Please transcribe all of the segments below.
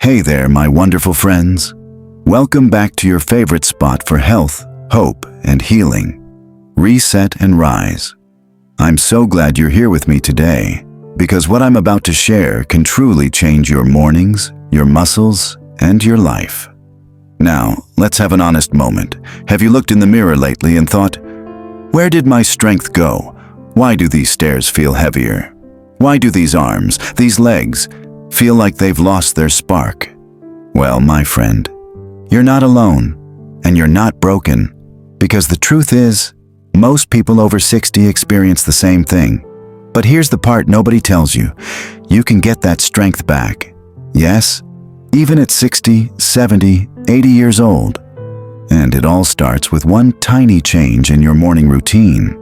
Hey there, my wonderful friends. Welcome back to your favorite spot for health, hope, and healing. Reset and Rise. I'm so glad you're here with me today, because what I'm about to share can truly change your mornings, your muscles, and your life. Now, let's have an honest moment. Have you looked in the mirror lately and thought, where did my strength go? Why do these stairs feel heavier? Why do these arms, these legs, feel like they've lost their spark? Well, my friend, you're not alone, and you're not broken, because the truth is, most people over 60 experience the same thing. But here's the part nobody tells you. You can get that strength back. Yes, even at 60, 70, 80 years old. And it all starts with one tiny change in your morning routine.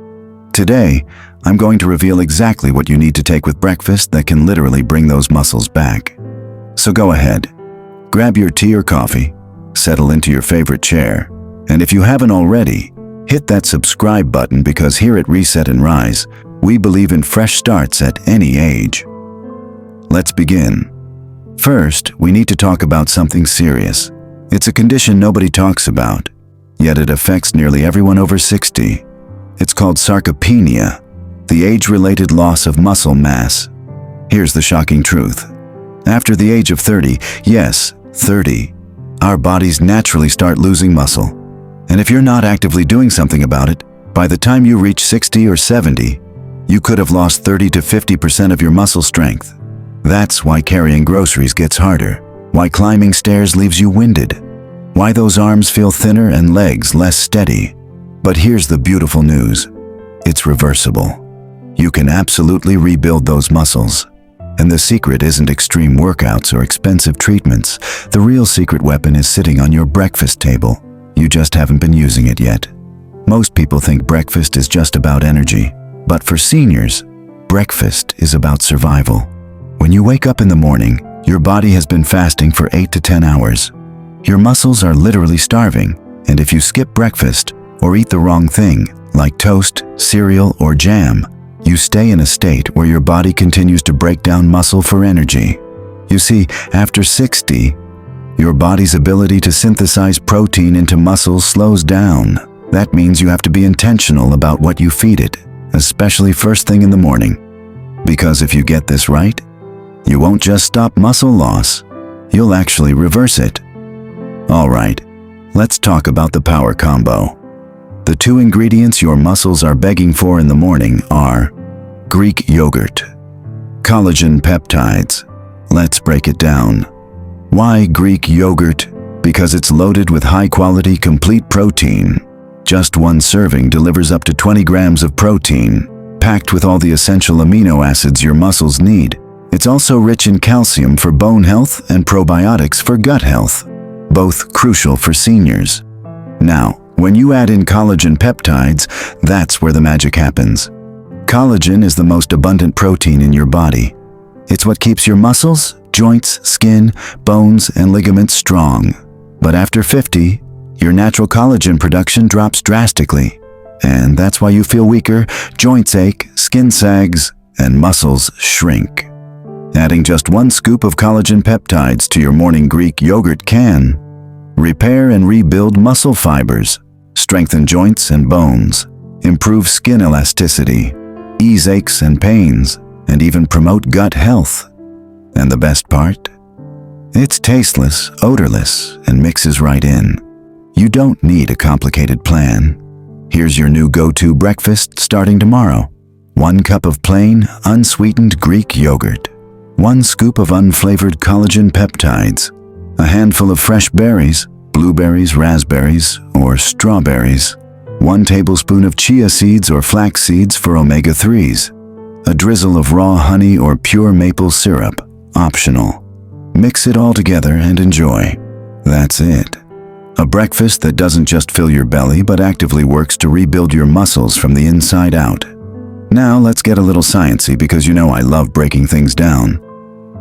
Today, I'm going to reveal exactly what you need to take with breakfast that can literally bring those muscles back. So go ahead, grab your tea or coffee, settle into your favorite chair, and if you haven't already, hit that subscribe button because here at Reset and Rise, we believe in fresh starts at any age. Let's begin. First, we need to talk about something serious. It's a condition nobody talks about, yet it affects nearly everyone over 60. It's called sarcopenia, the age-related loss of muscle mass. Here's the shocking truth. After the age of 30, yes, 30, our bodies naturally start losing muscle. And if you're not actively doing something about it, by the time you reach 60 or 70, you could have lost 30 to 50% of your muscle strength. That's why carrying groceries gets harder, why climbing stairs leaves you winded, why those arms feel thinner and legs less steady. But here's the beautiful news. It's reversible. You can absolutely rebuild those muscles. And the secret isn't extreme workouts or expensive treatments. The real secret weapon is sitting on your breakfast table. You just haven't been using it yet. Most people think breakfast is just about energy. But for seniors, breakfast is about survival. When you wake up in the morning, your body has been fasting for 8 to 10 hours. Your muscles are literally starving. And if you skip breakfast, or eat the wrong thing, like toast, cereal, or jam, you stay in a state where your body continues to break down muscle for energy. You see, after 60, your body's ability to synthesize protein into muscles slows down. That means you have to be intentional about what you feed it, especially first thing in the morning. Because if you get this right, you won't just stop muscle loss, you'll actually reverse it. All right, let's talk about the power combo. The two ingredients your muscles are begging for in the morning are Greek yogurt, collagen peptides. Let's break it down. Why Greek yogurt? Because it's loaded with high-quality complete protein. Just one serving delivers up to 20 grams of protein, packed with all the essential amino acids your muscles need. It's also rich in calcium for bone health and probiotics for gut health, both crucial for seniors. Now, when you add in collagen peptides, that's where the magic happens. Collagen is the most abundant protein in your body. It's what keeps your muscles, joints, skin, bones, and ligaments strong. But after 50, your natural collagen production drops drastically. And that's why you feel weaker, joints ache, skin sags, and muscles shrink. Adding just one scoop of collagen peptides to your morning Greek yogurt can repair and rebuild muscle fibers, strengthen joints and bones, improve skin elasticity, ease aches and pains, and even promote gut health. And the best part? It's tasteless, odorless, and mixes right in. You don't need a complicated plan. Here's your new go-to breakfast starting tomorrow. 1 cup of plain, unsweetened Greek yogurt, 1 scoop of unflavored collagen peptides, a handful of fresh berries, blueberries, raspberries, or strawberries, 1 tablespoon of chia seeds or flax seeds for omega-3s, a drizzle of raw honey or pure maple syrup, optional. Mix it all together and enjoy. That's it. A breakfast that doesn't just fill your belly but actively works to rebuild your muscles from the inside out. Now let's get a little sciencey because you know I love breaking things down.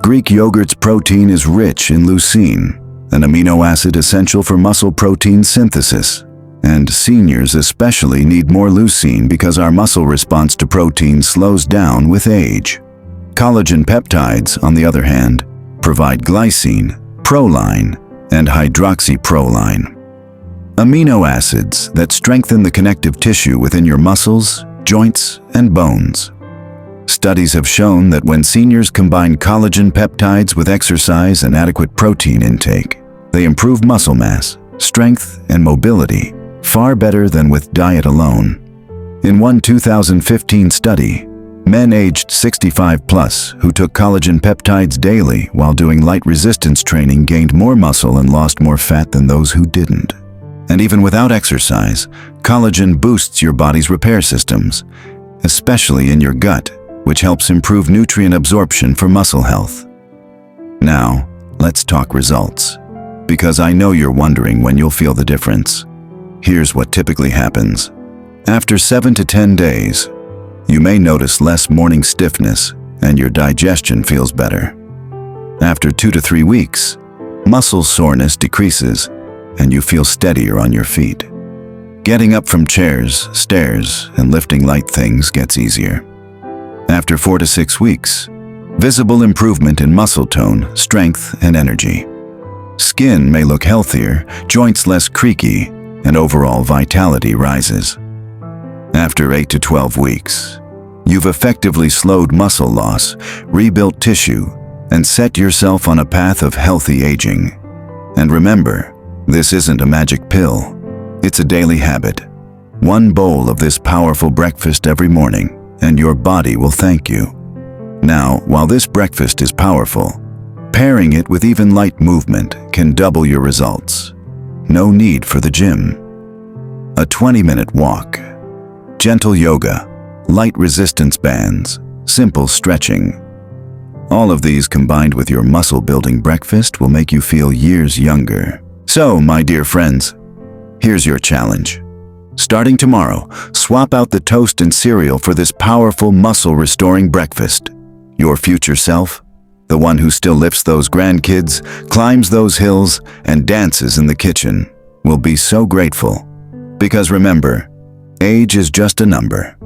Greek yogurt's protein is rich in leucine, an amino acid essential for muscle protein synthesis. And seniors especially need more leucine because our muscle response to protein slows down with age. Collagen peptides, on the other hand, provide glycine, proline, and hydroxyproline. Amino acids that strengthen the connective tissue within your muscles, joints, and bones. Studies have shown that when seniors combine collagen peptides with exercise and adequate protein intake, they improve muscle mass, strength, and mobility far better than with diet alone. In one 2015 study, men aged 65 plus who took collagen peptides daily while doing light resistance training gained more muscle and lost more fat than those who didn't. And even without exercise, collagen boosts your body's repair systems, especially in your gut, which helps improve nutrient absorption for muscle health. Now, let's talk results. Because I know you're wondering when you'll feel the difference. Here's what typically happens. After 7 to 10 days, you may notice less morning stiffness and your digestion feels better. After 2 to 3 weeks, muscle soreness decreases and you feel steadier on your feet. Getting up from chairs, stairs, and lifting light things gets easier. After 4 to 6 weeks, visible improvement in muscle tone, strength, and energy. Skin may look healthier, joints less creaky, and overall vitality rises. After 8 to 12 weeks, you've effectively slowed muscle loss, rebuilt tissue, and set yourself on a path of healthy aging. And remember, this isn't a magic pill. It's a daily habit. One bowl of this powerful breakfast every morning, and your body will thank you. Now, while this breakfast is powerful, pairing it with even light movement can double your results. No need for the gym. A 20-minute walk, gentle yoga, light resistance bands, simple stretching. All of these combined with your muscle-building breakfast will make you feel years younger. So, my dear friends, here's your challenge. Starting tomorrow, swap out the toast and cereal for this powerful muscle-restoring breakfast. Your future self, the one who still lifts those grandkids, climbs those hills, and dances in the kitchen, will be so grateful. Because remember, age is just a number,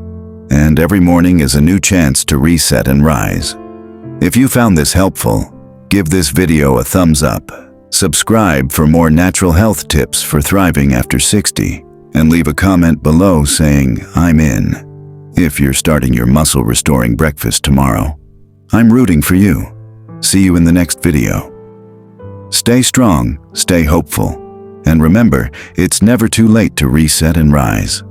and every morning is a new chance to reset and rise. If you found this helpful, give this video a thumbs up, subscribe for more natural health tips for thriving after 60, and leave a comment below saying, "I'm in," if you're starting your muscle-restoring breakfast tomorrow. I'm rooting for you. See you in the next video. Stay strong, stay hopeful, and remember, it's never too late to reset and rise.